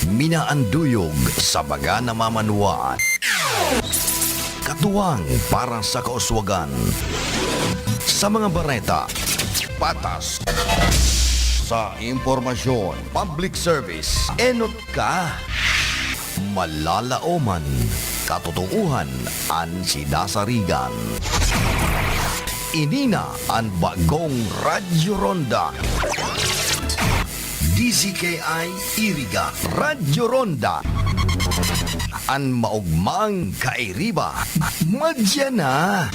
Minaanduyog sa baga na mamanuan. Katuwang para sa kauswagan. Sa mga bareta, patas. Sa impormasyon, public service, enot ka. Malalaoman, katotohanan, an sidasarigan. Inina ang bagong Radyo Ronda. DCKI Iriga Radyo Ronda. An maugmang kairiba. Madya na.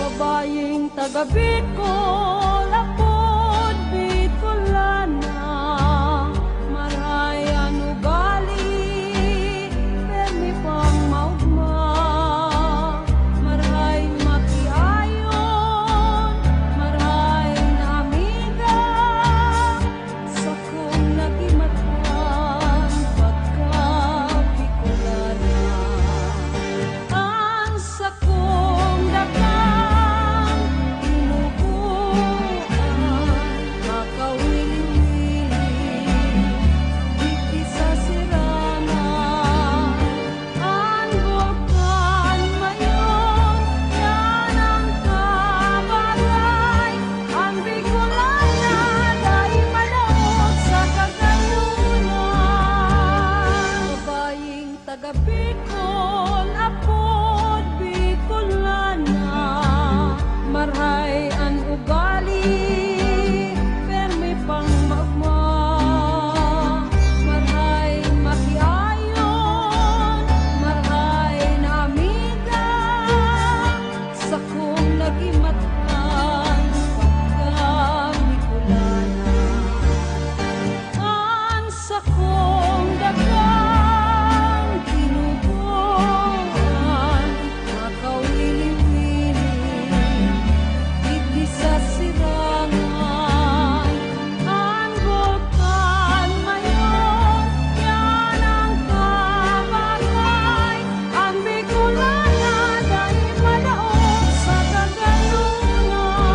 Babayeng taga Bicol, apod Bicolana, marayan ugali, permi pang maugma, maray makiayon, maray na amiga, sa kong nagimatan, pagka Bicolana. Ang sa kong dagang inubuan, makawili-wili, di sa sirangan. Ang bulkan mayon, yan ang kabaray. Ang Bicolana, dahil manaog sa kagayunan. Babayeng taga Bicol, apod Bicolana, marhay ang ugali, permi pang magma, marhay makiayon, marhay na amiga, sa kong nagimatan, pagka Bicolana. Ang sa kong dagang tinubuan, makawili-wili, di sa sirangan. Ang bulkan mayon, yan ang kabagay. Ang Bicolana, dahil madaog sa kagayunan.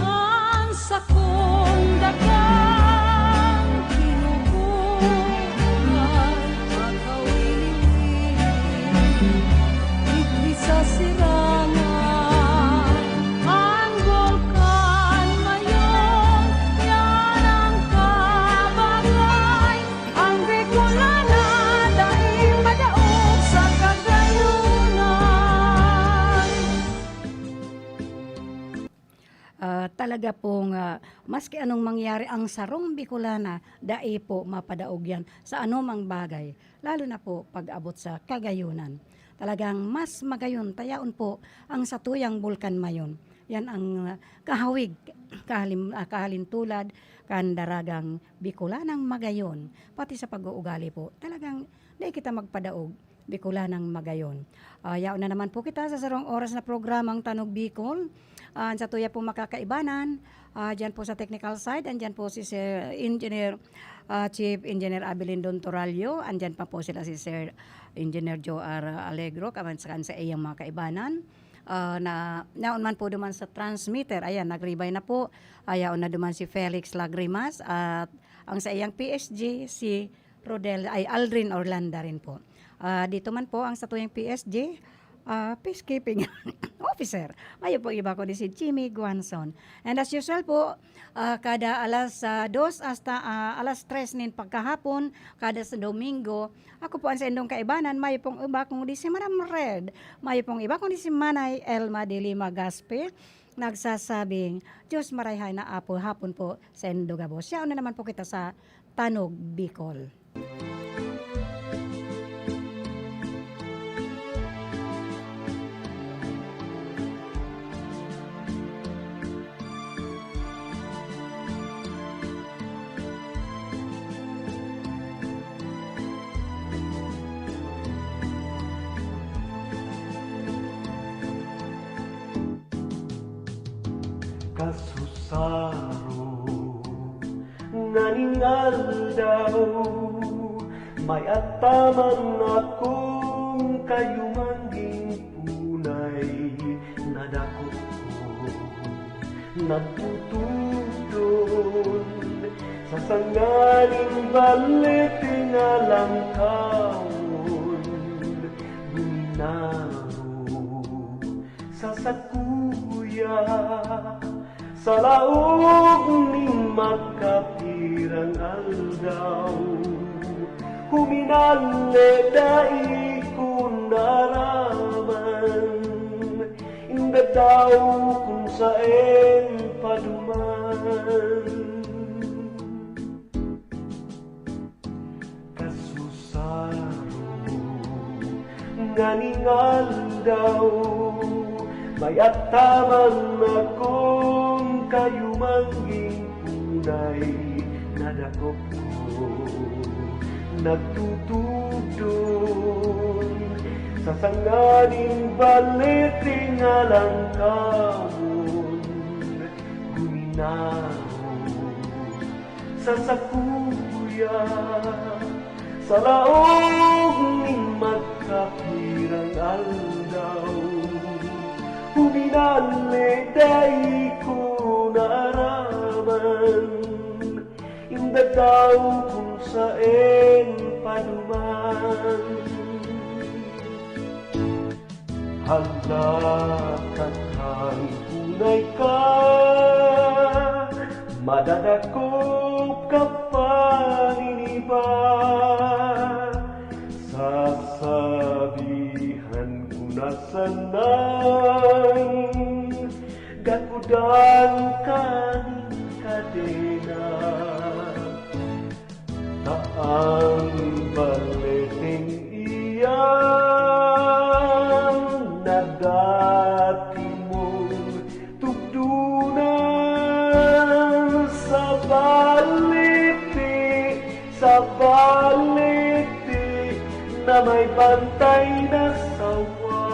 Ang sa kong dagang tinubuan, makawili-wili, di sa sirangan. Ang bulkan mayon, yan ang kabagay. Ang Bicolana, dahil madaog sa kagayunan. Talaga pong maski anong mangyari ang sarong Bicolana, dai po mapadaog yan sa anumang bagay, lalo na po pag-abot sa kagayunan. Talagang mas magayon, tayaon po ang satuyang bulkan mayon. Yan ang kahawig, kahalintulad, kandaragang Bicolanang magayon. Pati sa pag-uugali po, talagang di kita magpadaog, Bicolanang magayon. Yaon na naman po kita sa sarong oras na programang Tanog Bicol. Sa tuya po makakaibanan, dyan po sa technical side, andyan po si Sir Engineer, Chief Engineer Abilindon Toralio, andyan pa po sila si Sir Engineer Joe R. Alegro, kaman sa iyang mga kaibanan. Naon man po duman sa transmitter, ayan, nagribay na po, ayaw na duman si Felix Lagrimas, at ang sa iyang PSG, si Aldrin Orlanda rin po. Dito man po ang sa tuyang PSG, peacekeeping officer. Mayo po iba ko ni si Jimmy Guanzon. And as usual po, kada alas 2 hasta alas 3 nin pagkahapon, kada sa Domingo, ako po ang sa indong kaibanan, mayo pong iba kong di si Madam Red, mayo pong iba kong di si Manay Elma de Lima Gaspe, nagsasabing, Diyos marayhay na apo hapon po sa Indogabo. Siya na naman po kita sa Tanog Bicol. kasusaro naningal daw may ataman akong kayumangging punay nadako ko nagtutudon sa sanganing balit nga langkawon buminaro sa sakuya sa laog ning magkapirang aldaw huminale dai kung naraman inda daw kung saan paduman kasusaro nganingal daw may ataman akong kayumangging punay nadakop ko nagtutudon sa sanganing balit nga langkawon guminaro sa sakuya sa laog ning magkapirang aldaw huminale dai ko naraman inda daw kung saan paduman halakatang punay ka madadakop ka paniniba sasabihan ko na sanay gakudan kaning kadena taang baliting iyan na dati mong tugdunan sa baliti na may bantay na sawa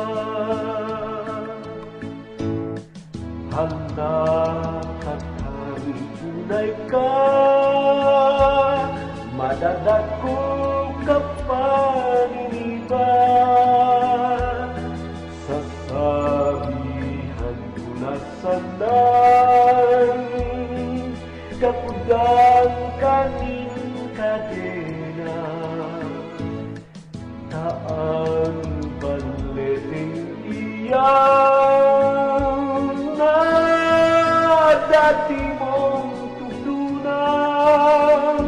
halakatang tunay ka madadako ka paniniba sasabihan ko na sanay kapudang kaning kadena taang baliting iyan na dati mong tugtunan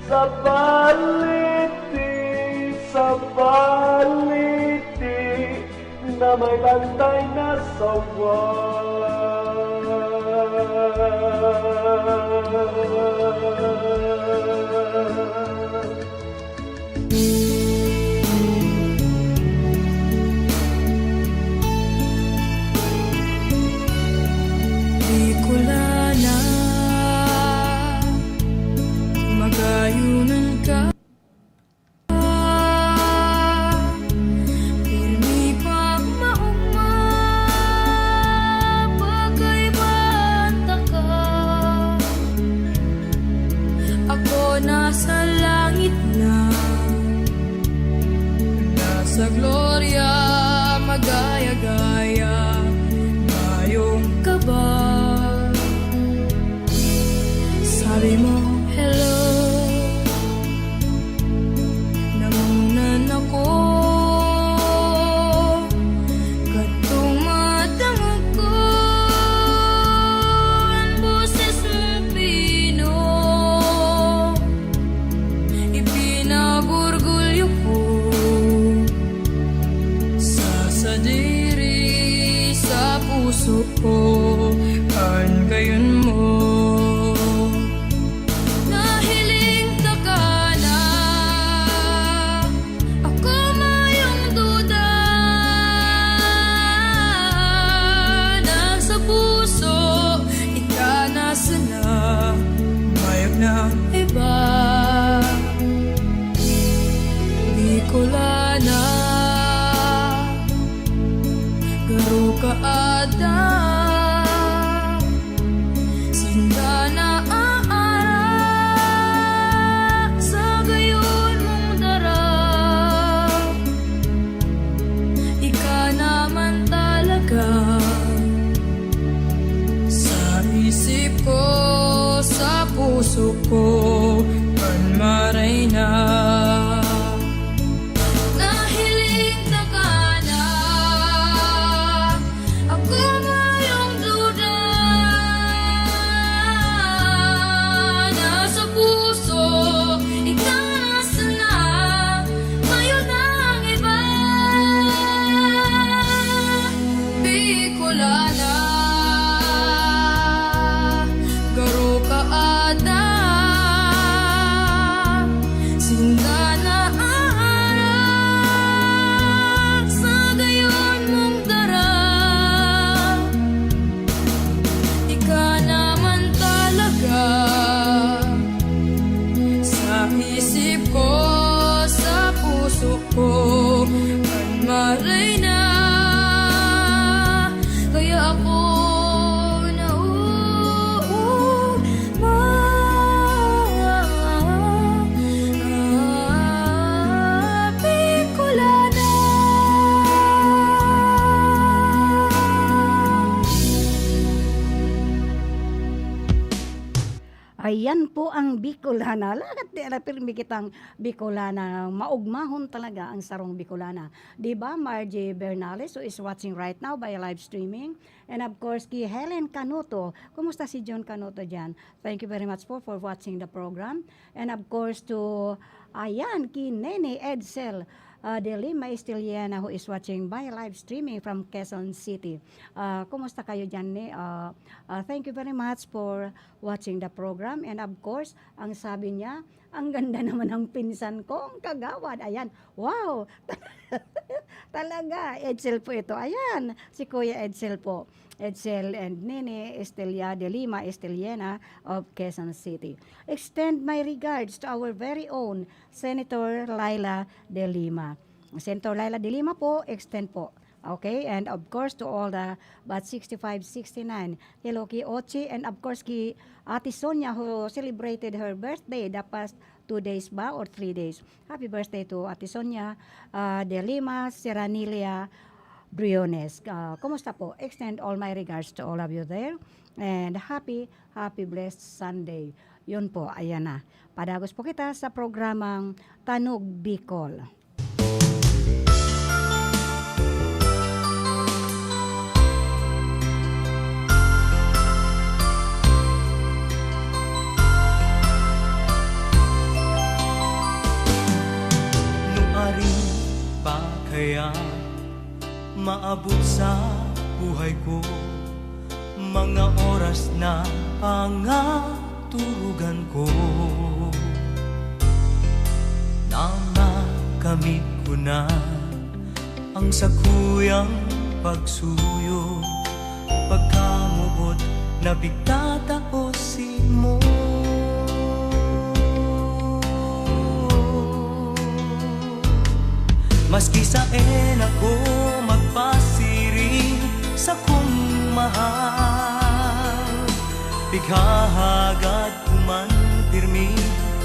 sa baliti na may bantay na sawa Bicolana, magayunan ka. Pirmi pa mauma, bagay banta ka. Ako nasa langit na, nasa gloria, magaya-gaya. Ngayong ka ba? Sabi mo, hello. Namunan ako. Katong matangog ko. Ang boses mong pino. Ipinagorgulyo ko. Sa sadiri, sa puso ko. Ang gayon mo. Nahiling ka ka na. Ako mayong duda. Nasa puso, ika nasa na. Mayag na iba. Bicolana, garo ka ada. puso ko at maray na. Kaya ako Bicolana. Ayan po ang Bicolana. Lagat di na pirmi kitang Bicolana. Maugmahon talaga ang sarong Bicolana. Diba, Margie Bernales, who is watching right now by live streaming. And of course, ki Helen Canuto. Kumusta si John Canuto dyan? Thank you very much for watching the program. And of course, to, ayan, ki Nene Edsel de Lima Estiliana, who is watching by live streaming from Quezon City. Kumusta kayo dyan? Thank you very much for watching the program. And of course, ang sabi niya, ang ganda naman ng pinsan ko, ang kagawad. Ayan, wow! Talaga, Edsel po ito. Ayan, si Kuya Edsel po. Edsel and Nene Estelia de Lima Estiliana of Quezon City. Extend my regards to our very own Senator Laila de Lima. Senator Laila de Lima po, extend po. Okay, and of course to all the bat 65, 69. Hello ki Ochi, and of course ki Ate Sonia who celebrated her birthday the past 2 days ba or 3 days. Happy birthday to Ate Sonia de Lima Serranilia Briones. Kumusta po? Extend all my regards to all of you there. And happy blessed Sunday. Yun po, ayan na. Padagos po kita sa programang Tanog Bicol. Nuaring pa kaya maabot sa buhay ko mga oras na pangaturugan ko na makamit ko na ang sakuyang pagsuyo pagkamuot na bigtataosin mo. Maski sa ako magpasiring sa kong mahal, bighahagad kuman pirmi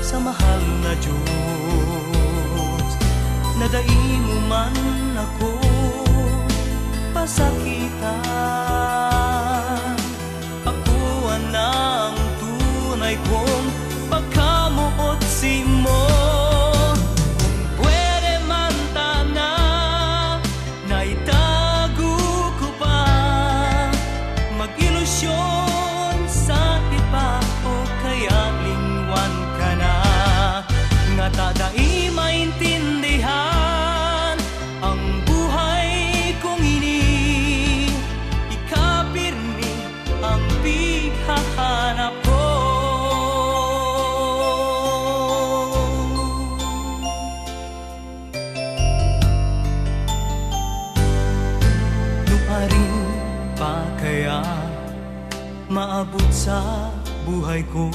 sa mahal na Diyos. Nadai mo man ako pasakitan, ako ang tunay kong pagkamuot si mo. Tadai maintindihan ang buhay kong ini, ikapirmi ang pighahanap ko. Nuaring pa kaya maabot sa buhay ko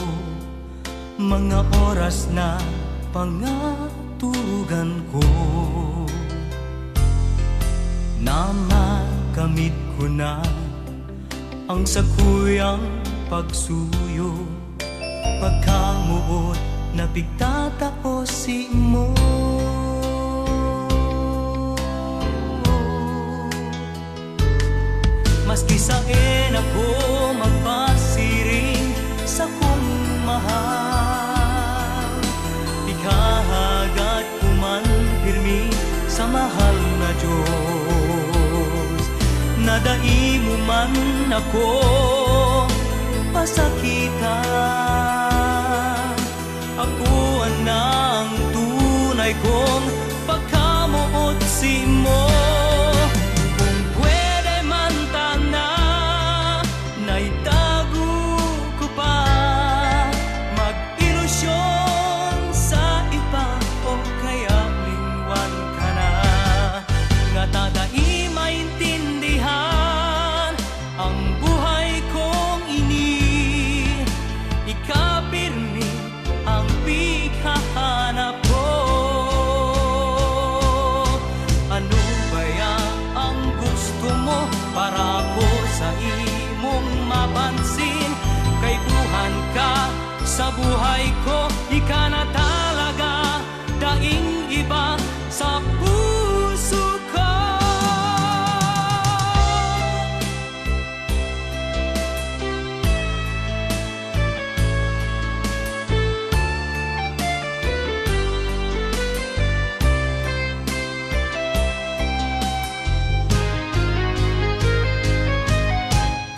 mga oras na pangaturugan ko na makamit ko na ang sakuyang pagsuyo pagkamuot na bigtataosin mo. Maski sa ako magpasiring sa kong mahal, ikahagad kuman pirmi sa mahal na Diyos. Nadai mo man ako pasakitan, ako ang tunay kong pagkamuot si mo. Kung pwede man tana na itago ko pa mag-ilusyon sa iba o kaya lingwan ka na, nga tadai maintindihan ang buhay kong ini, ikapirmi ang pighahanap ko. sa buhay ko, ika na talaga, daing iba sa puso ko.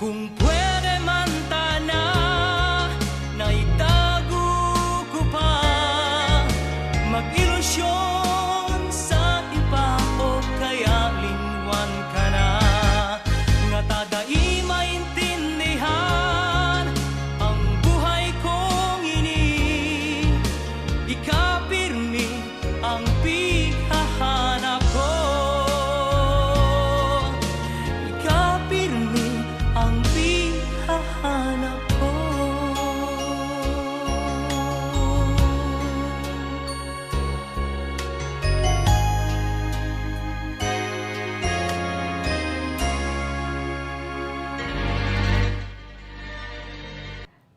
Kung pwede man tana, naitago ko pa, mag-ilusyon sa iba o kaya lingwan ka na. Nga tadai maintindihan ang buhay kong ini, ikapirmi ang pihahanap ko. Ikapirmi ang pihahanap ko.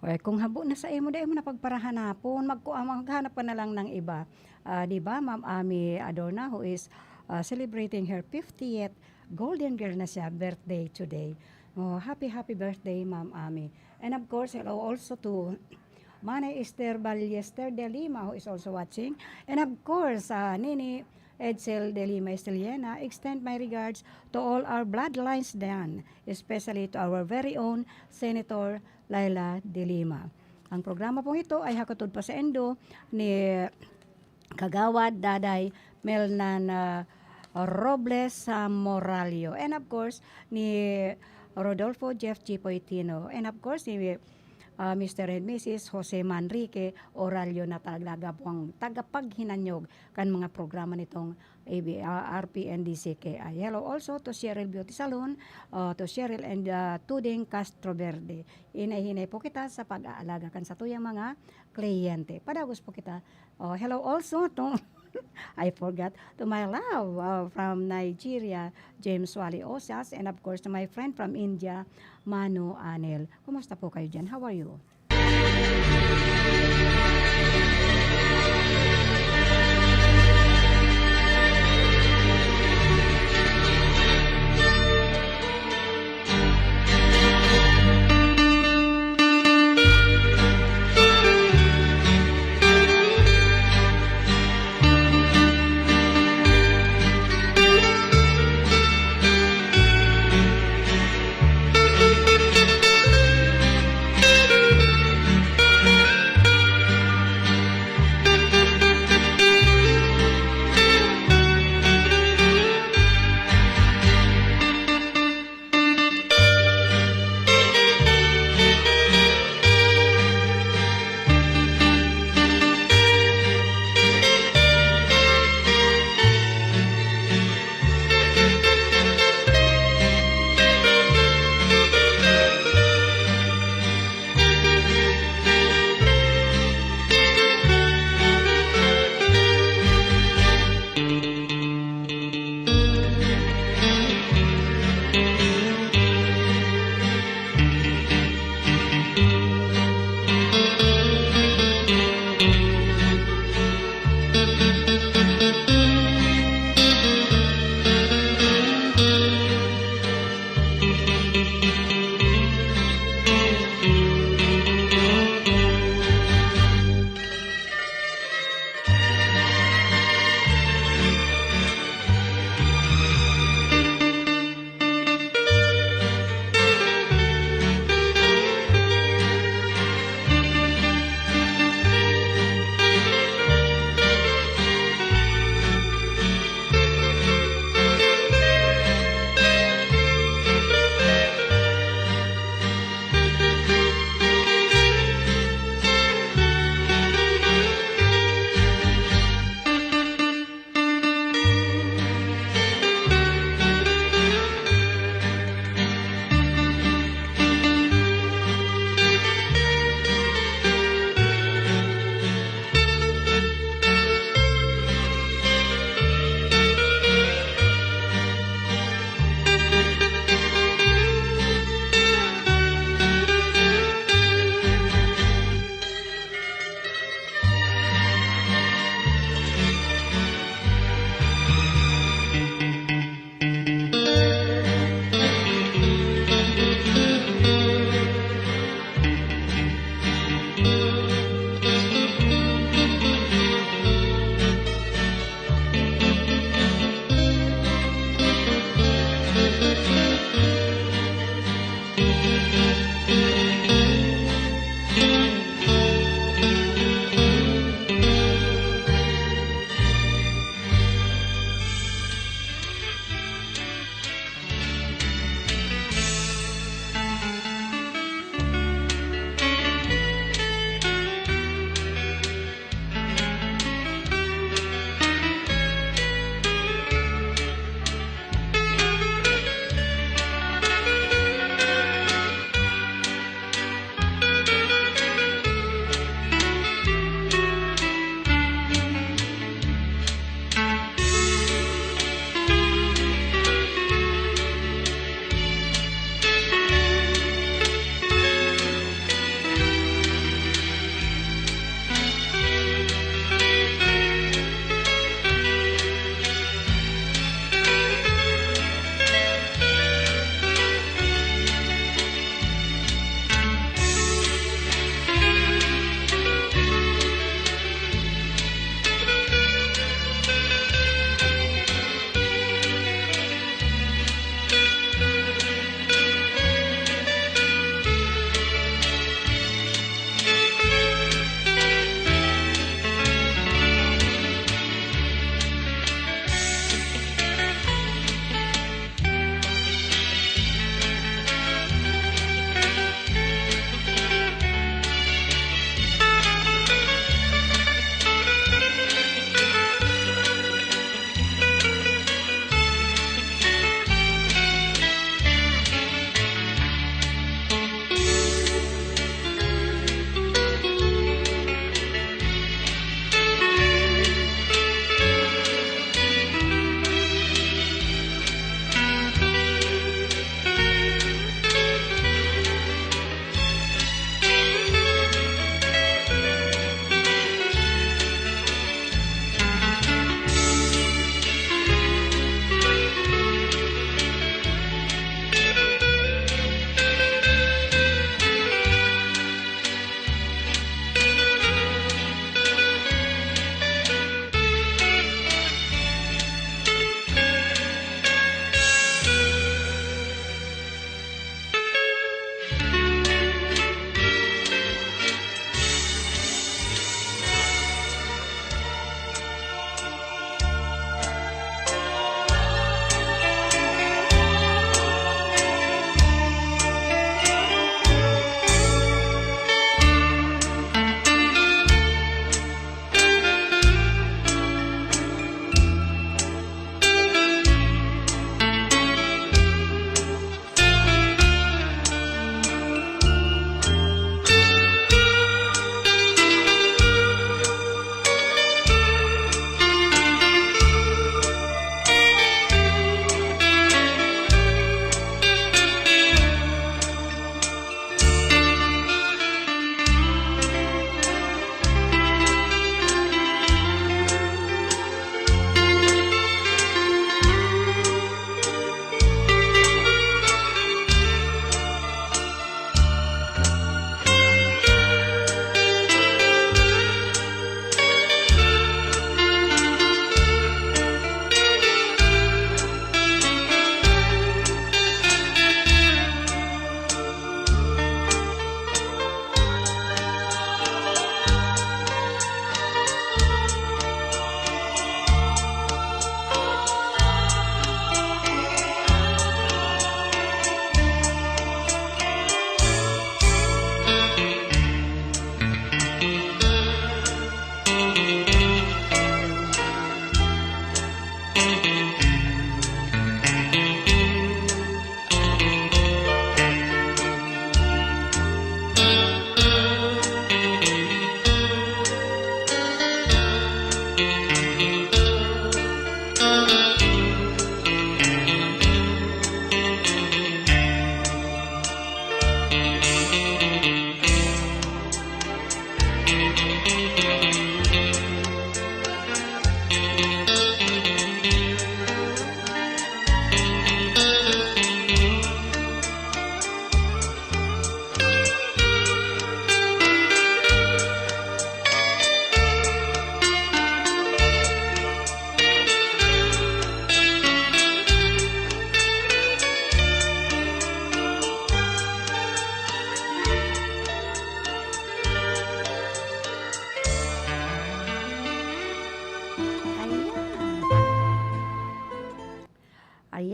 Well, kung habo na sa imo, dahil mo na pagparahanapon, maghanap ka na lang ng iba. Di ba, Ma'am Ami Adorna, who is celebrating her 50th Golden Girl na siya birthday today. Oh, happy birthday, Ma'am Ami. And of course, hello also to Manay Esther Ballester de Lima, who is also watching. And of course, Nini Edsel de Lima Esteliana, extend my regards to all our bloodlines diyan, especially to our very own Senator Laila de Lima. Ang programa pong ito ay hakatod pa sa endo ni Kagawad Daday Melnan Robles Moralio. And of course, ni Rodolfo Jeff Chipoy Tino. And of course, ni Mr. and Mrs. Jose Manrique Oralio na talaga po ang tagapaghinanyog kan mga programa nitong RPNDCKI. Hello also to Cheryl Beauty Salon, to Cheryl and Tuding Castro Verde. Inay-hinay po kita sa pag-aalaga kan sa tuyang mga kliyente. Padagos po kita. Hello also to I forgot to my love from Nigeria, James Wali Osas, and of course to my friend from India, Manu Anil. Kumusta po kayo dyan? How are you?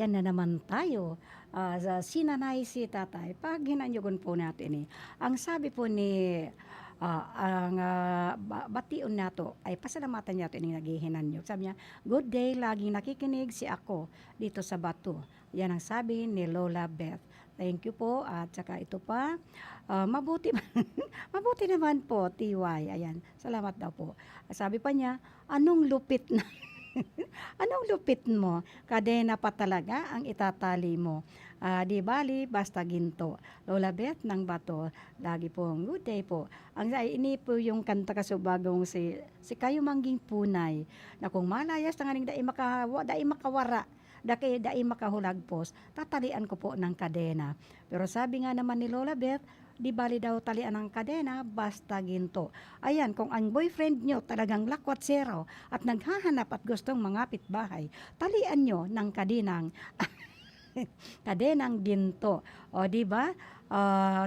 ayan na naman tayo. Sa sinanay si tatay, pag hinanyugon po natin ang sabi po ni bation nato ay pasalamatan niya ito yung naghihinanyog. Sabi niya, good day, laging nakikinig si ako dito sa Bato. Yan ang sabi ni Lola Beth. Thank you po. At saka ito pa, mabuti mabuti naman po, TY. Ayan, salamat daw po. Sabi pa niya, anong lupit na anong lupit mo? Kadena pa talaga ang itatali mo. Di bali, basta ginto. Lola Beth ng Bato, lagi pong good day po. Ang ini po yung kanta kasubagong si kayo mangging punay, na kung malayas tanganing dai makawara, dai makahulagpos, tatalian ko po ng kadena. Pero sabi nga naman ni Lola Beth, di bali daw talian ng kadena, basta ginto. Ayan, kung ang boyfriend nyo talagang lakwat zero at naghahanap at gustong mangapit bahay, talian nyo ng kadenang kadenang ginto. O di ba?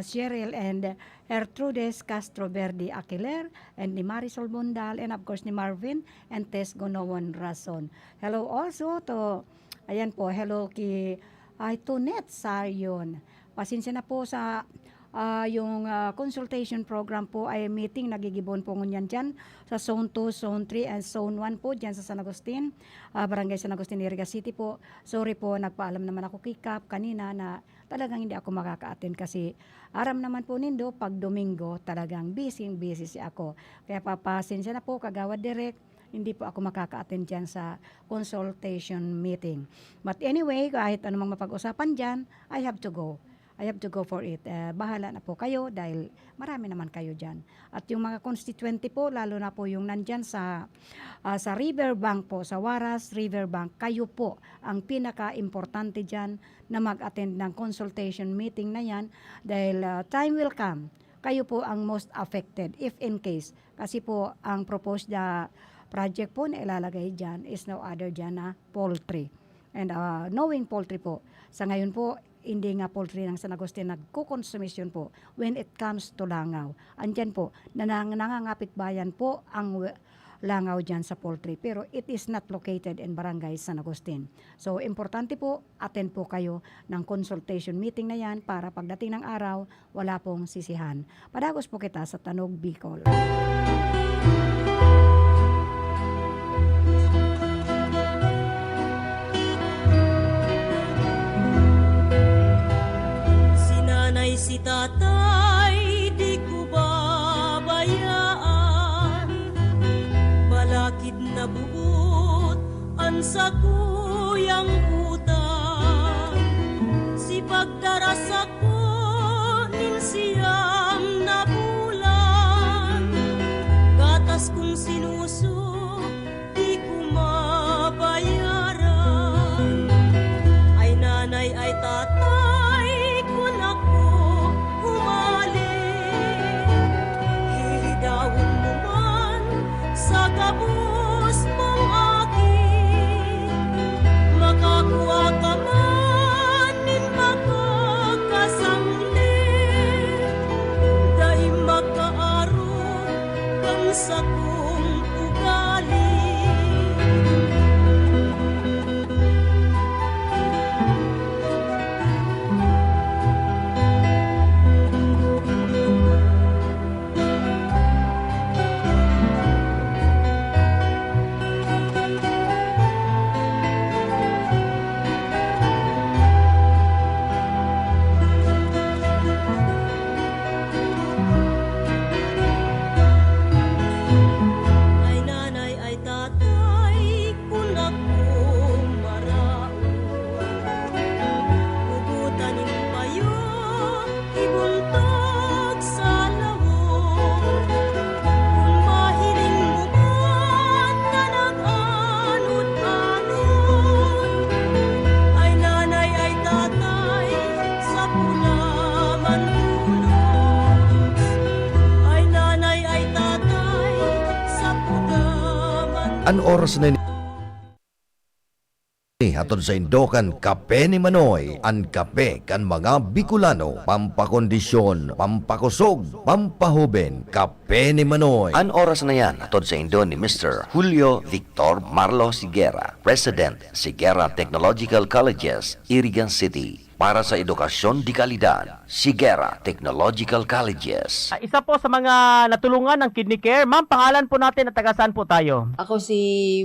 Cheryl and Gertrudes Castro Verde Aquiler and ni Marisol Bundal and of course ni Marvin and Tess Gonowan Rason. Hello also to, ayan po, hello kay Tonet Saryon. Pasensya na po sa yung consultation program po ay meeting nagigibon po ngunyan dyan sa Zone 2, Zone 3 and Zone 1 po dyan sa San Agustin, Barangay San Agustin, Iriga City po. Sorry po, nagpaalam naman ako kay Kap kanina na talagang hindi ako makaka-attend kasi aram naman po nindo pag Domingo talagang busy si ako. Kaya papasensya na po, Kagawad Direk, hindi po ako makaka-attend dyan sa consultation meeting. But anyway, kahit anumang mapag-usapan dyan, I have to go for it. Bahala na po kayo dahil marami naman kayo dyan. At yung mga constituente po, lalo na po yung nandyan sa Riverbank po, sa Waras Riverbank, kayo po ang pinaka-importante dyan na mag-attend ng consultation meeting na yan dahil time will come. Kayo po ang most affected if in case. Kasi po ang proposed na project po na ilalagay dyan is no other dyan na poultry. And knowing poultry po, sa ngayon po, hindi nga poultry ng San Agustin nagkukonsumisyon po when it comes to langaw. Andyan po, nangangapit bayan po ang langaw dyan sa poultry. Pero it is not located in Barangay San Agustin. So, importante po, attend po kayo ng consultation meeting na yan para pagdating ng araw, wala pong sisihan. Padagos po kita sa Tanog Bicol. Si tatay di ko babayaan, balakid na buot an sa kuyang utang, si pagdaras ako nin siyam na bulan, gatas kong sinuso di ko mabayaran, ay nanay ay tatay kun ako sa gabos mong akin, makakuha ka man nin makakasanglit, dahil makaaro kang sa kong ugali. An oras na Hatod sa Indokan, kape ni Manoy. Ang kape kan mga Bicolano. Pampakondisyon, pampakusog, pampahuben. Kape ni Manoy. An oras na yan, atod sa Indo ni Mr. Julio Victor Marlo Sigera, President, Sigera Technological Colleges, Irigan City. Para sa edukasyon di kalidad, Sigera Technological Colleges. Isa po sa mga natulungan ng Kidney Care. Ma'am, pangalan po natin at taga saan po tayo? Ako si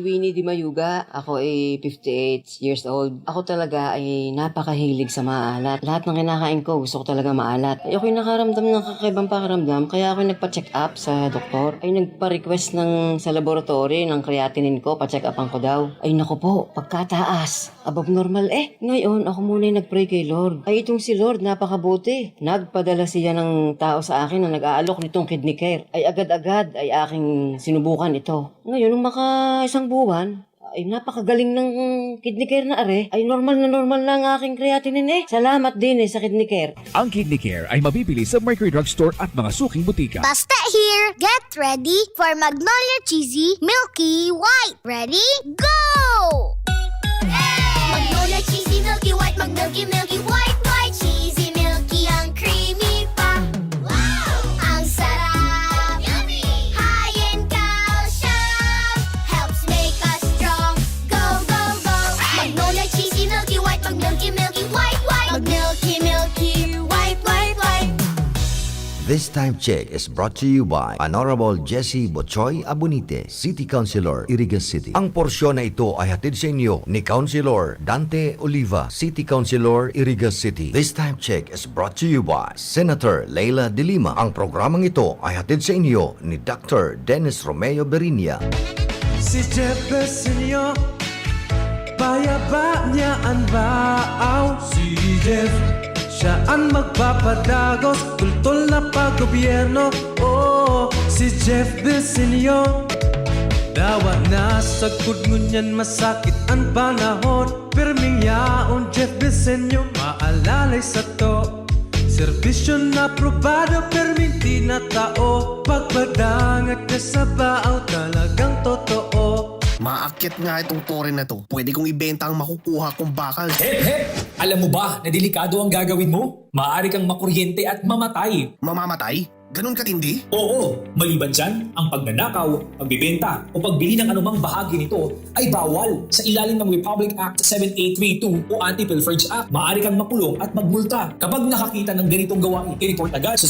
Winnie Di Mayuga. Ako ay 58 years old. Ako talaga ay napakahilig sa maalat. Lahat ng kinakain ko, gusto ko talaga maalat. Ay ako'y nakaramdam ng kakaibang pakiramdam, kaya ako'y nagpa-check up sa doktor. Ay nagpa-request sa laboratory ng creatinine ko, pa-check upan ko daw. Ay naku po, pagkataas, above normal Ngayon, ako muna yung nag-pray kay Lord. Ay itong si Lord, napakabuti. Nagpadala siya ng tao sa akin na nag-aalok nitong Kidney Care. Ay agad-agad ay aking sinubukan ito. Ngayon, nung maka isang buwan, ay napakagaling ng Kidney Care na ay normal na ang aking creatinine Salamat din sa Kidney Care. Ang Kidney Care ay mabibili sa Mercury Drugstore at mga suking butika. Basta here, get ready for Magnolia Cheesy Milky White. Ready? Go! Magnolia Cheesy Milky White, Milky White, White, Cheesy Milky, ang creamy pa. Wow! Ang sarap! Yummy! High in calcium, helps make us strong. Go, go, go! Magnolia Cheesy Milky White, Milky White, White, Milky White, White, White. This time check is brought to you by Honorable Jesse Bochoy Abunite, City Councilor, Irigan City. Ang porsyon na ito ay hatid sa inyo ni Councilor Dante Oliva, City Councilor, Irigan City. This time check is brought to you by Senator Leila De Lima. Ang programang ito ay hatid sa inyo ni Dr. Dennis Romeo Berinia. Si Jefferson payaba niya ang baaw. Si Jeff, siya ang magpapadagos, tultol na paggobyerno. Si Jeff Vicinio, dawa na sa kudngunyan, masakit ang panahon. Perming yaon Jeff Vicinio, maalalay sa to. Serbisyo na probado, perming tinatao. Pagpadangat ka sa baaw, talagang totoo. Maakyat nga itong tore na to. Pwede kong ibenta ang makukuha kong bakal. Hep! Alam mo ba na delikado ang gagawin mo? Maaari kang makuryente at mamatay. Mamamatay? Ganun katindi? Oo, maliban dyan, ang pagnanakaw, pagbibenta o pagbili ng anumang bahagi nito ay bawal sa ilalim ng Republic Act 7832 o Anti-Pilferage Act. Maaari kang makulong at magmulta kapag nakakita ng ganitong gawain. I-report agad sa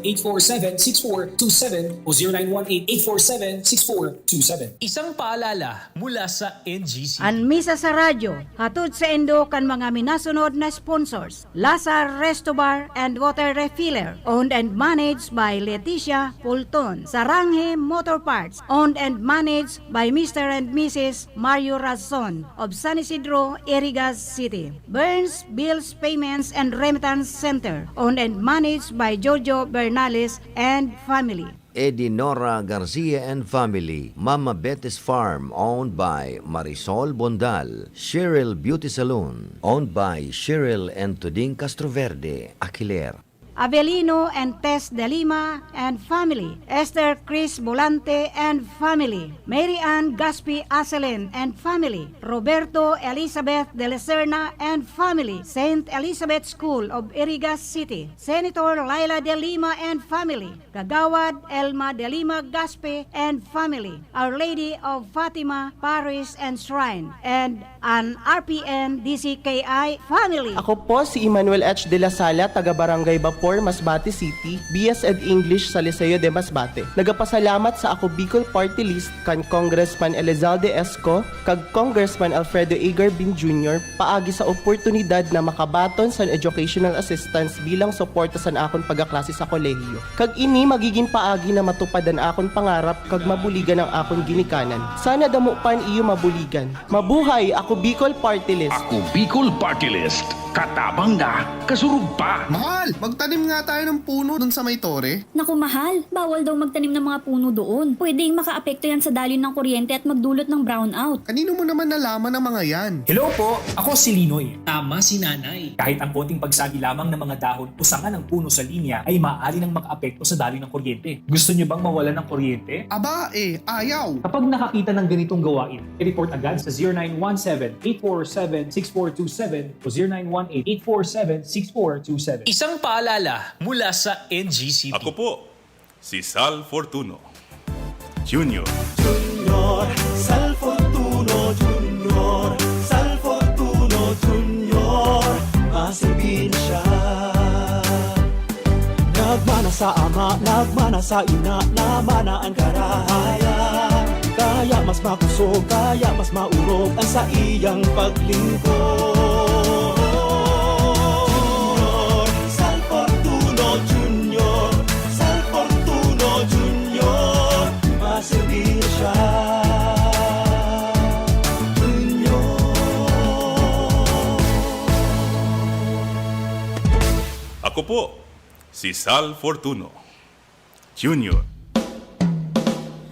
0917-847-6427 o 0918-847-6427. Isang paalala mula sa NGC. Ang misa sa radyo, hatod sa Indo kan mga minasunod na sponsors. Lazar Resto Bar and Water Refiller, owned and managed by Leticia Pulton. Saranghe Motor Parts, owned and managed by Mr. and Mrs. Mario Razon of San Isidro, Irigas City. Burns Bills Payments and Remittance Center, owned and managed by Jojo Bernales and family. Edinora Garcia and Family, Mama Betty's Farm, owned by Marisol Bondal, Cheryl Beauty Salon, owned by Cheryl and Tuding Castroverde, Aquiler. Avelino and Tess De Lima and family, Esther Chris Volante and family, Mary Ann Gaspi Aselin and family, Roberto Elizabeth De La Serna and family, St. Elizabeth School of Irigas City, Senator Laila De Lima and family, Kagawad Elma De Lima Gaspi and family, Our Lady of Fatima Parish and Shrine, and an RPN DCKI family. Ako po si Emmanuel H. De La Sala, taga Barangay Bapor, Masbate City, BS Ed English sa Liceo de Masbate. Nagapasalamat sa ako Bicol Party List kan Congressman Elizalde Esco kag Congressman Alfredo Agar Bin Jr. paagi sa oportunidad na makabaton sa educational assistance bilang suporta sa akon pagaklase sa kolehiyo. Kag ini magiging paagi na matupad ang akon pangarap kag mabuligan ang akon ginikanan. Sana damo pan iyo mabuligan. Mabuhay ako Bicol Party List. Ako Bicol Party List. Katabang na, kasurug pa. Mahal, magtanim nga tayo ng puno dun sa may tore. Naku mahal, bawal daw magtanim ng mga puno doon. Pwedeng makaapekto yan sa dalin ng kuryente at magdulot ng brownout. Kanino mo naman nalaman ang mga yan? Hello po, ako si Linoy. Tama si nanay. Kahit ang konting pagsagi lamang ng mga dahon o sanga ng puno sa linya ay maaari nang makaapekto sa daloy ng kuryente. Gusto niyo bang mawalan ng kuryente? Aba ayaw. Kapag nakakita ng ganitong gawain, i-report agad sa 0917-847-6427 o 0918-847-6427. Isang paalala mula sa NGCP. Ako po, si Sal Fortuno Junior. Junior, Sal Fortuno Junior, Sal Fortuno Junior, masilbi na siya. Nagmana sa ama, nagmana sa ina, namana ang karahayan. Kaya mas makusog, kaya mas maurog ang sa iyang paglingkod. Junior, Sal Fortuno Junior, Sal Fortuno Junior, masilbi na siya. Ako po, si Sal Fortuno Junior.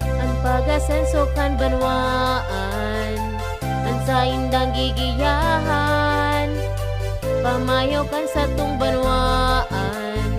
Ang pag-asenso kan banwaan, ang sa indang gigiyahan, pamayo kan sa tung banwaan,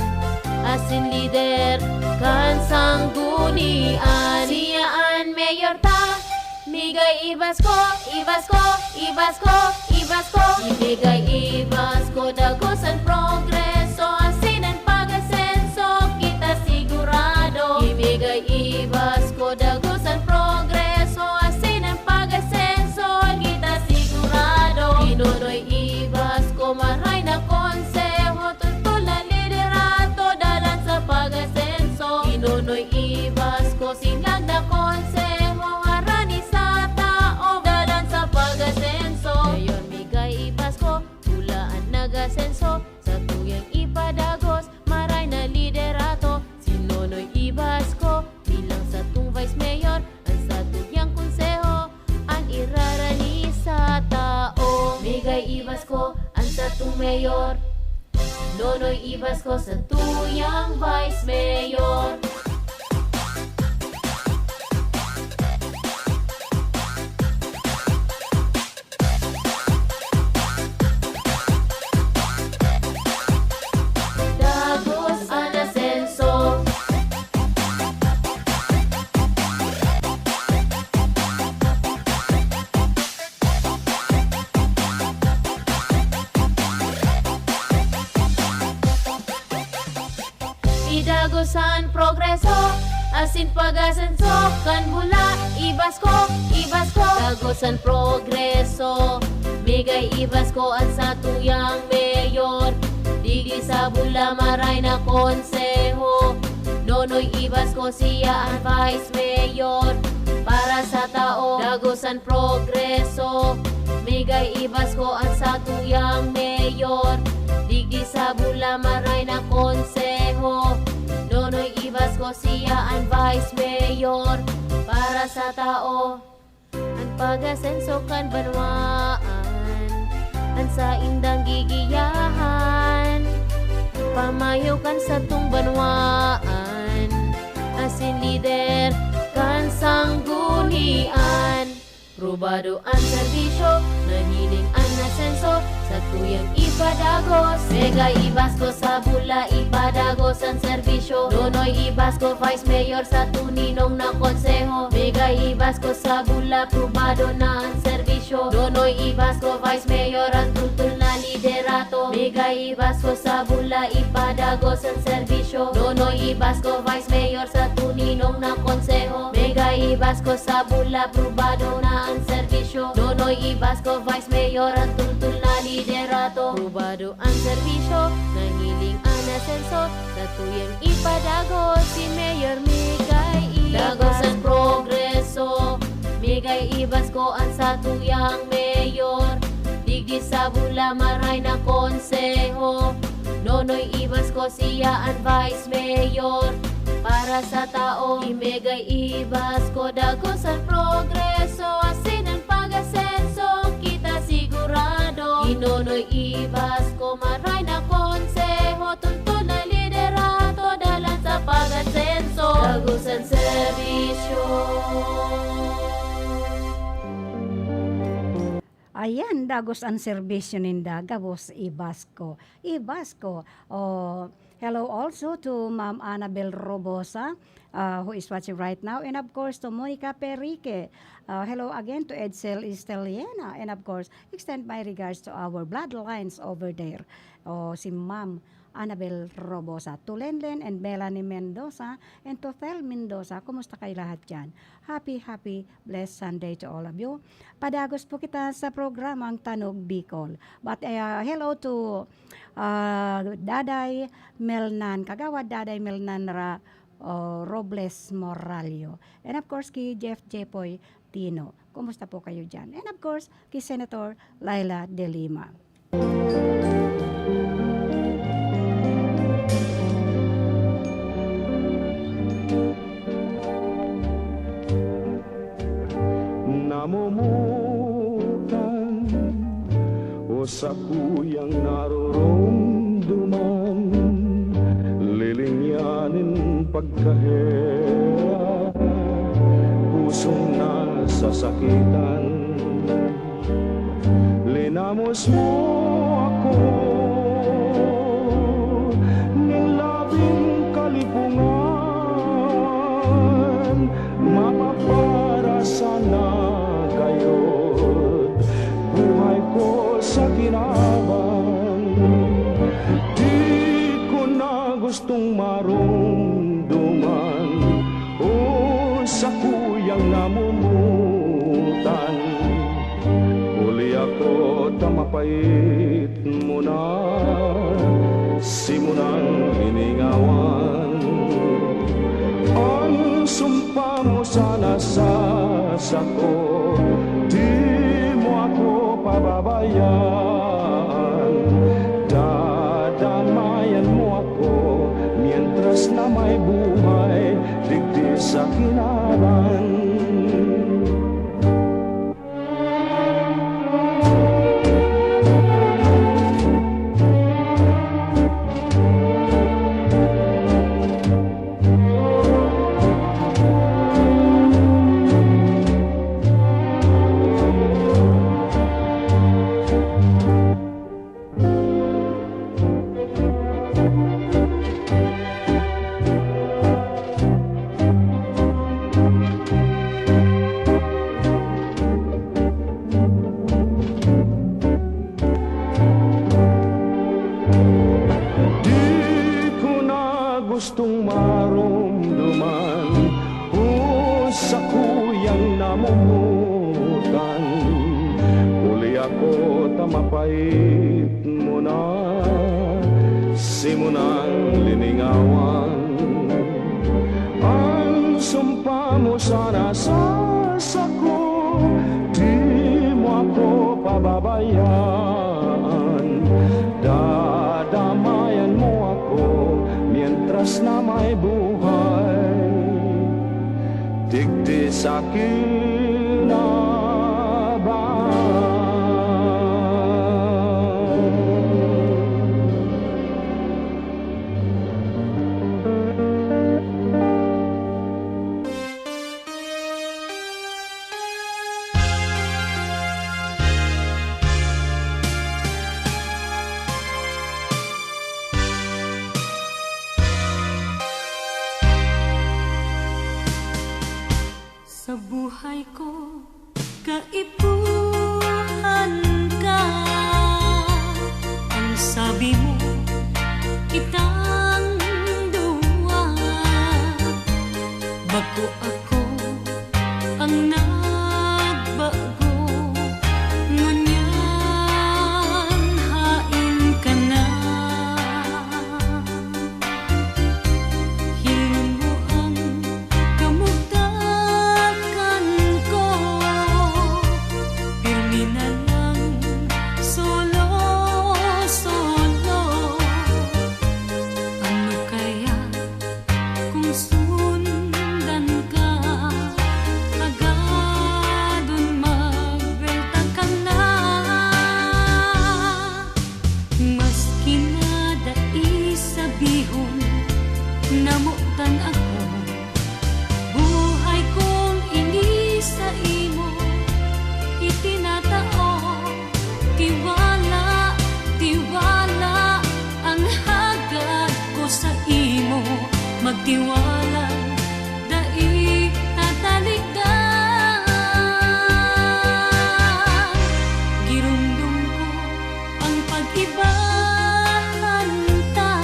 asin lider kan sanggunian. Siyaan mayor ta, migay ibas ko, ibas ko, ibas ko, ibas ko. Ibigay ibas ko, dagosan progreso, asinan pag-asenso, kita sigurado. Ibigay ibas ko, dagosan progreso, asinan pag-asenso, kita sigurado. Inonoy ibas ko, maray na konseho, tutul na liderato, dalan sa pag-asenso. Inonoy ibas ko, sinag na konseho, harani sa tao, dalan sa pag-asenso. Ngayon migay ibas ko, hulaan nag-asenso, sa tuyang ipadagos, maray na liderato. Sinonoy ibas ko, bilang sa tung vice mayor, ang sa tuyang konseho, ang irarani sa tao. Migay ibas ko, ang sa tung mayor, nonoy ibas ko sa tuyang vice mayor. Dagos ang asenso, idagosan progreso, asin pag-asenso, kan bula, ibas ko, ibas ko. Dagosan progreso, migay ibas ko at sa tuyang mayor, digi sa bula maray na konseho, nonoy ibas ko siya ang vice mayor, para sa tao, dagosan progreso, migay ibas ko at sa tuyang mayor, digdi sa bula maray na konseho, nonoy ibas ko siya ang vice mayor, para sa tao. Ang pag-asenso kan banwaan, ang sa indang gigiyahan, pamayo kan sa tung banwaan, asin lider kan sanggunian. Probado ang serbisyo, nahiling ang asenso, sa tuyang ipadagos. Mega ibas ko sa bula, ipadagos ang serbisyo. Nonoy ibas ko vice mayor sa tuninong na konseho. Mega ibas ko sa bula, probado na ang serbisyo. Nonoy ibas ko vice mayor, ang tutul na liderato. Mega ibas ko sa bula, ipadagos ang serbisyo. Nonoy ibas ko vice mayor sa tuninong na konseho. Mega ibas ko sa bula, probado na ang serbisyo. Nonoy ibas ko vice mayor, ang tutul na liderato. Probado ang serbisyo, nahiling ang asenso, sa tuyang ipadagos si Mayor Migay Ibas. Dagos ang progreso, Migay Ibas ko ang sa tuyang mayor, digdi sa bula maray na konseho, nonoy ibas ko siya ang vice mayor, para sa tao. Imigay ibas ko dagos ang progreso, asin ang pag-asenso, kita sigurado. Inonoy ibas ko maray na konseho, tuntun na liderato, dalan sa pag-asenso, tagusan serbisyo. Ayan, dagos ang serbisyo ninda, gabos Ibasco. Ibasco, hello also to Ma'am Annabel Robosa, who is watching right now, and of course to Monica Perique. Hello again to Edsel Esteliena, and of course, extend my regards to our bloodlines over there. Si Ma'am Annabel Robosa, to Lenlen and Melanie Mendoza, and to Thel Mendoza. Kumusta kayo lahat dyan? Happy, blessed Sunday to all of you. Padagos po kita sa programang Tanog Bicol. But hello to Daday Melnan, Kagawad Daday Melnan Robles Moralio. And of course, kay Jeff Jepoy Tino. Kumusta po kayo dyan? And of course, kay Senator Laila De Lima. Namumutan o sa kuyang naroromduman, lilinyanin pagkahera, pusong nasasakitan. Linamos mo ako ng labing kalipungan, mapapara sana kayo't buhay ko sa kinabang. Di ko na gustong marumduman o sa kuyang namumutan. Huli ako tamapait mo na, simunang hiningawan. Ang sumpa mo sana sa sako, di mo ako pababayaan. Dadamayan mo ako, mientras na may buhay, digdi sa kinaban. Gustong marumduman o sa kuyang namumutan. Huli ako tamapait mo na, simunang liningawan. Ang sumpa mo sana sa sako, di mo ako pababayaan. Dadamayan mo ako, mientras na may buhay, digdi sa kinaban. Sa buhay tiwala, dai tatalikdan. Girumdum ko ang pag-ibahan ta,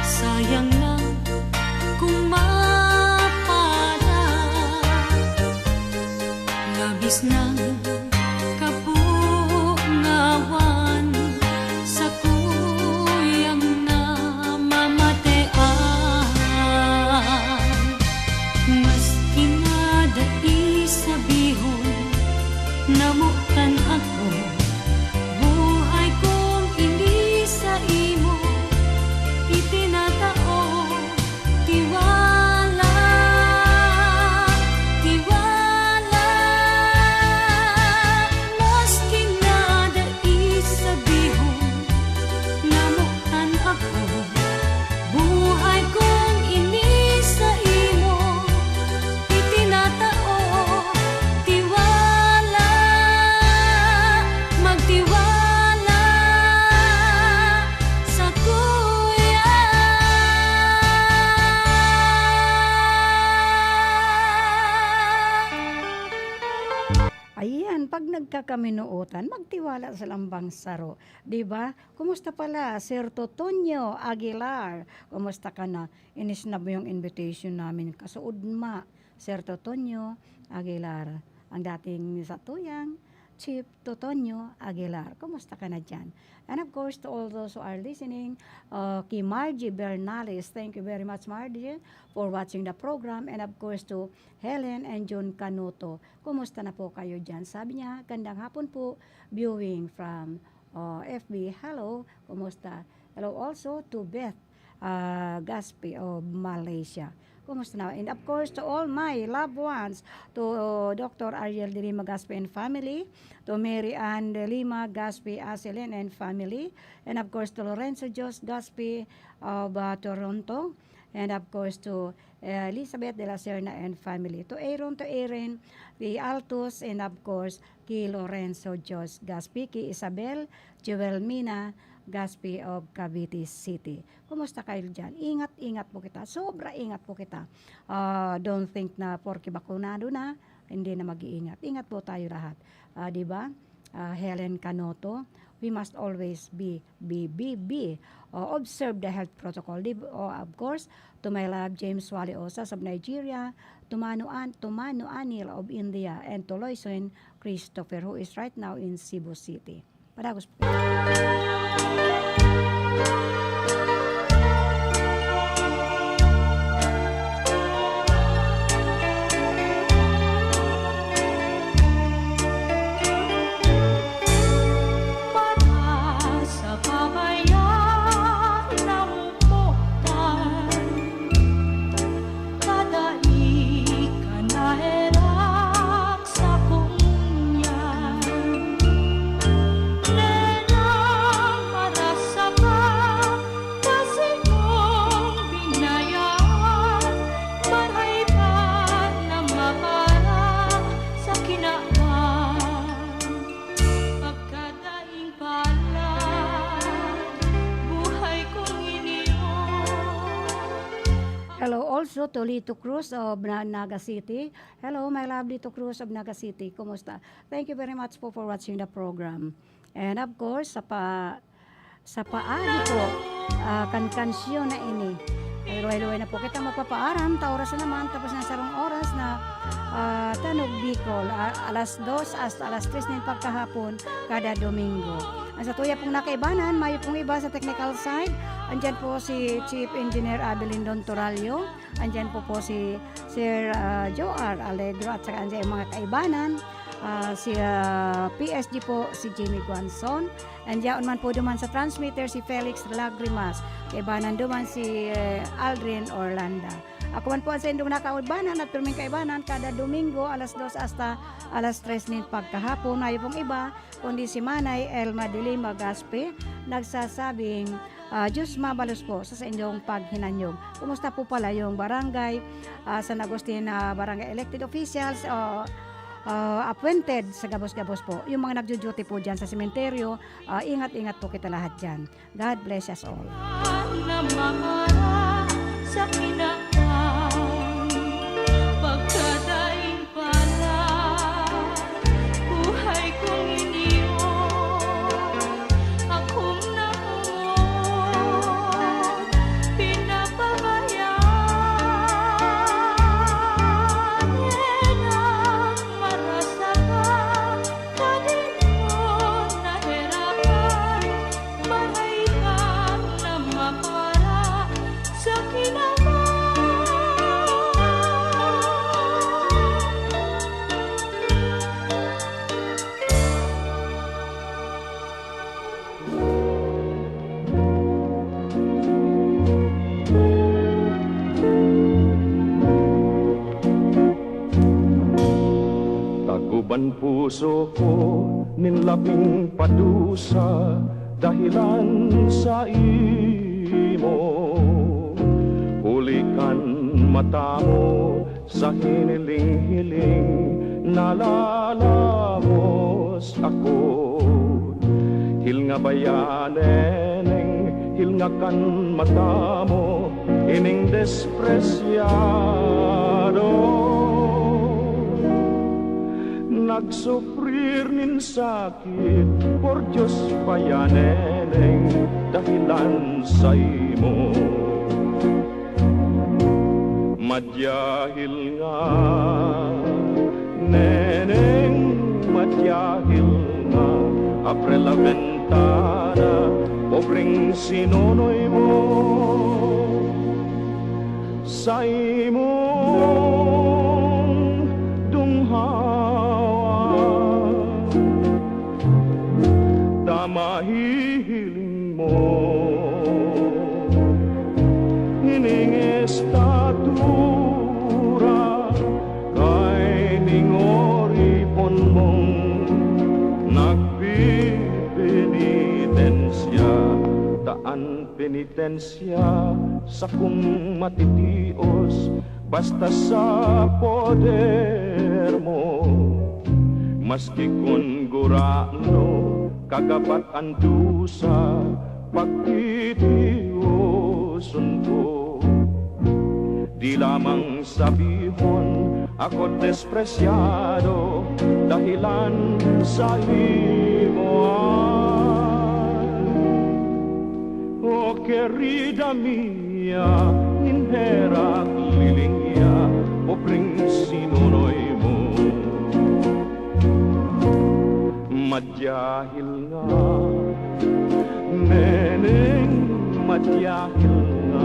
sayang lang kung mapala, labis ng kapungawan sa kuyang namamatean. Maski na dai sabihon, namutan ako, buhay kong ini sa imo, itinatao, tiwala, tiwala. Maski na dai sabihon, namutan ako, buhay kong ini sa imo, itinatao, tiwala, magtiwala sa kuya. Ayan, pag nagkakaminuutan, magtiwala sa lambang saro. Diba? Kumusta pala, Sir Totonyo Aguilar? Kumusta ka na? Inisnab mo yung invitation namin. Kasuod ma, Sir Totonyo Aguilar. Ang dating sa tuyang, Chief Totonyo Aguilar. Kumusta ka na dyan? And of course, to all those who are listening, kay Margie Bernales, thank you very much, Margie, for watching the program. And of course, to Helen and John Canuto. Kumusta na po kayo dyan? Sabi niya, gandang hapon po, viewing from FB. Hello, kumusta? Hello also to Beth Gaspi of Malaysia. Kumusta na? And of course, to all my loved ones, to Dr. Ariel de Lima Gaspi and family, to Mary Ann de Lima Gaspi Aselin and family, and of course, to Lorenzo Jos Gaspi of Toronto, and of course, to Elizabeth de la Serna and family, to Aaron, the Altos, and of course, kay Lorenzo Jos Gaspi, kay Isabel Joelmina Gaspi of Cavite City. Kumusta kayo dyan? Ingat po kita. Sobra ingat po kita. Don't think na porke bakunado na, hindi na mag-iingat. Ingat po tayo lahat. Diba? Helen Canoto, we must always be. Observe the health protocol. Of course, to my love, James Wally Osas of Nigeria, to Manu Anil of India, and to Loison Christopher, who is right now in Cebu City. Padagos po. Sa pabayan ng buktan, kadai ka naherak sa kunyan. Nenang marasa ka kasi mong binayaan, bahay pa na maparang sa kinaan. Pagkadaing pala, buhay kong iniyon. Hello also to Lito Cruz of Naga City. Hello, my love Lito Cruz of Naga City. Kumusta? Thank you very much po for watching the program. And of course, sa paagi po, kankansyon na ini. Luway-luway na po kita magpapaaram. Oras na naman, tapos na sarong oras na Tanog Bicol. Alas 2 hasta alas 3 ng pagkahapon kada Domingo. Ang sa tuya pong nakaibanan, mayo pong iba sa technical side. Andyan po si Chief Engineer Abelindon Toralio. Andyan po si Sir Joar Alegro at saka andyan yung mga kaibanan. Si PSG po, si Jimmy Guanzon. Andyan man po duman sa transmitter si Felix Lagrimas. Kaibanan duman si Aldrin Orlanda. Ako man po sa indong nakaubanan at tuming kaibanan kada Domingo alas 2 hasta alas 3 nin pagkahapon. Mayo pong iba, kundi si Manay Elma de Lima Gaspi nagsasabing Diyos mabalos po sa inyong paghinanyog. Kumusta po pala yung barangay San Agustin barangay elected officials appointed sa gabos-gabos po. Yung mga nagjo-duty po dyan sa sementeryo, ingat-ingat po kita lahat dyan. God bless us all. Na sa kinahang pagkadaing pala buhay kong iniwan akong nakuot pinapabayaan hirang marasakan kadingon nahirapan mahayang na mapara sa kinahang Taguban puso ko ninlaping padusa dahilan sa imo. Hulikan mata mo sa hiniling-hiling nalalamos ako. Hilnga bayaneneng hilngakan mata mo ining despresyado. Nagsufrir nin sakit por Diyos bayaneneng dahilan sa imo. Madyahil nga neneng madyahil nga apre la ventana pobreng sinonoy mo sa imong dunghawa damahihiling mo ining estatura kay ningoripon mong nagbipenitensya taan penitensya sa kung matitios basta sa poder mo maski kun gurano kagapat ang dusa pagtitioson ko di lamang sabihon ako despresyado dahilan sa imoan. O querida mia, ninhera lilingya, pobreng sinunoy mo. Madyahil nga, neneng madyahil nga,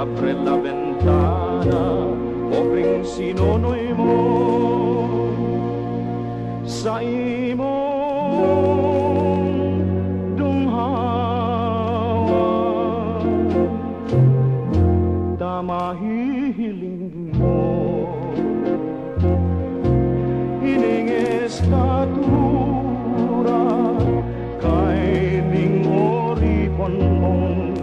apre la ventana, pobreng sinunoy mo. Sa imong dunghawa damahihiling mo ining estatura kay ning oripon mong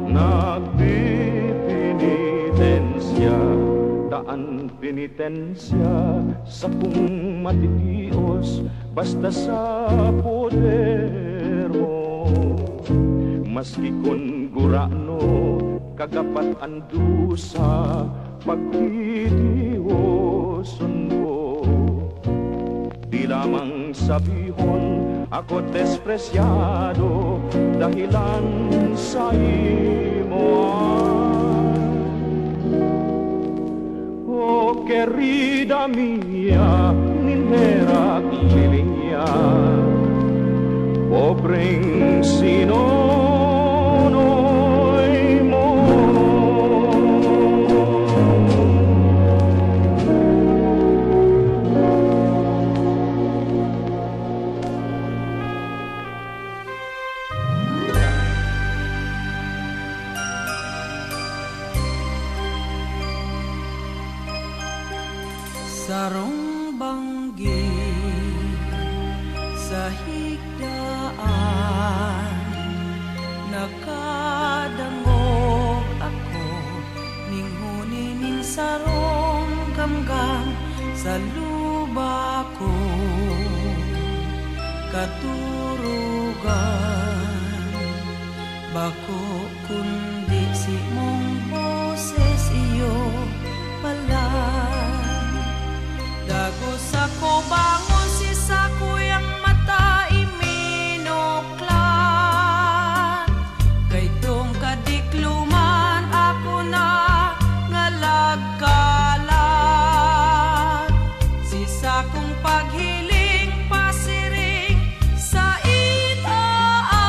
nagpipinitensya taan penitensya sa kung matitios basta sa poder mo maski kun gurano kagapat ang dusa pagtitioson ko di lamang sabihon ako despresyado dahilan sa imoan. Oh, querida mia, ninhera lilingya, pobreng sinonoy mo. Sarong banggi sa higdaan nakadangog ako ning huninin sarong gamgam sa luba ko katurugan bako kundi si mong ko bangon si sa kuyang mata iminoklan. Kay dong kadikluman ako na ngalagkalan. Si sa kong paghiling pasiring sa itaas.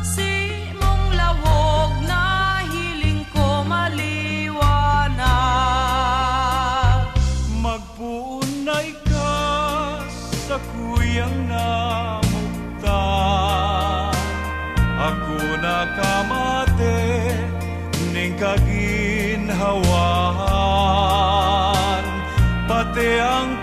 Si mong lawog na hiling ko maliwanag. Magpuunay ka sa kuyang namugtan. Ako nakamate ning kaginhawahan. Pati ang